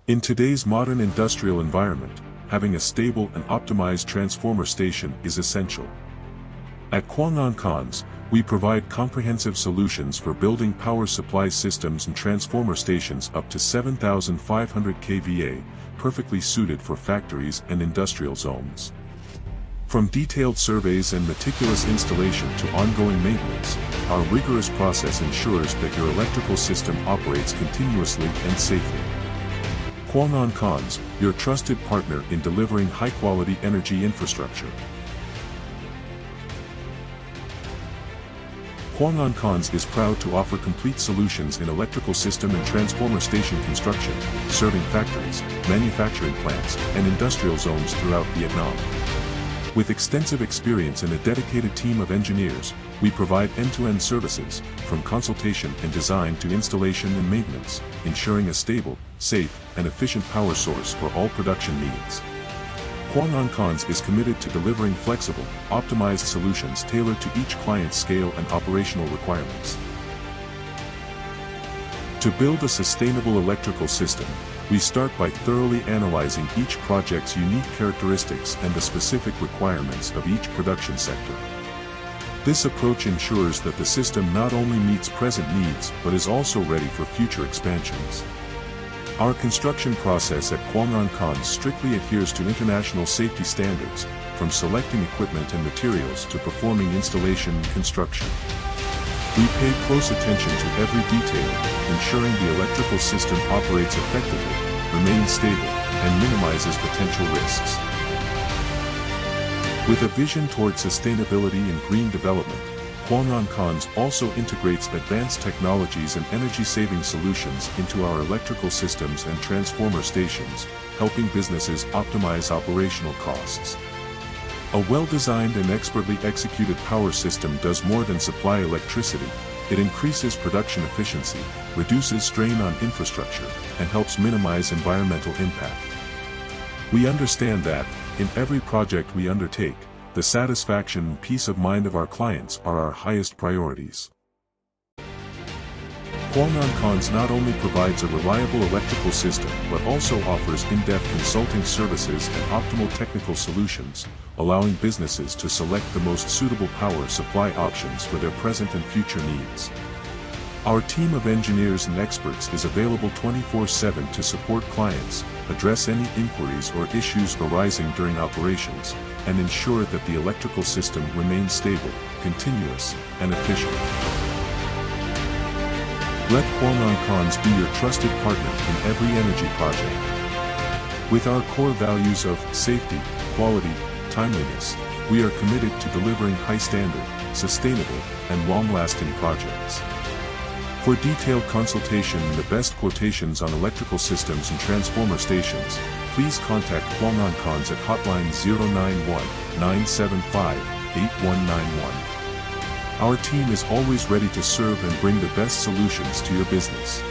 In today's modern industrial environment, having a stable and optimized transformer station is essential. At QuangAnhCons, we provide comprehensive solutions for building power supply systems and transformer stations up to 7,500 kVA, perfectly suited for factories and industrial zones. From detailed surveys and meticulous installation to ongoing maintenance, our rigorous process ensures that your electrical system operates continuously and safely. QuangAnhCons, your trusted partner in delivering high-quality energy infrastructure. QuangAnhCons is proud to offer complete solutions in electrical system and transformer station construction, serving factories, manufacturing plants, and industrial zones throughout Vietnam. With extensive experience and a dedicated team of engineers, we provide end-to-end services, from consultation and design to installation and maintenance, ensuring a stable, safe, and efficient power source for all production needs. QuangAnhCons is committed to delivering flexible, optimized solutions tailored to each client's scale and operational requirements. To build a sustainable electrical system, we start by thoroughly analyzing each project's unique characteristics and the specific requirements of each production sector. This approach ensures that the system not only meets present needs but is also ready for future expansions. Our construction process at QuangAnhCons strictly adheres to international safety standards, from selecting equipment and materials to performing installation and construction. We pay close attention to every detail, ensuring the electrical system operates effectively, remains stable, and minimizes potential risks. With a vision toward sustainability and green development, QuangAnhCons also integrates advanced technologies and energy-saving solutions into our electrical systems and transformer stations, helping businesses optimize operational costs. A well-designed and expertly executed power system does more than supply electricity. It increases production efficiency, reduces strain on infrastructure, and helps minimize environmental impact. We understand that, in every project we undertake, the satisfaction and peace of mind of our clients are our highest priorities. QuangAnhCons not only provides a reliable electrical system but also offers in-depth consulting services and optimal technical solutions, allowing businesses to select the most suitable power supply options for their present and future needs. Our team of engineers and experts is available 24/7 to support clients, address any inquiries or issues arising during operations, and ensure that the electrical system remains stable, continuous, and efficient. Let QuangAnhCons be your trusted partner in every energy project. With our core values of safety, quality, timeliness, we are committed to delivering high-standard, sustainable, and long-lasting projects. For detailed consultation and the best quotations on electrical systems and transformer stations, please contact QuangAnhCons at hotline 091-975-8191. Our team is always ready to serve and bring the best solutions to your business.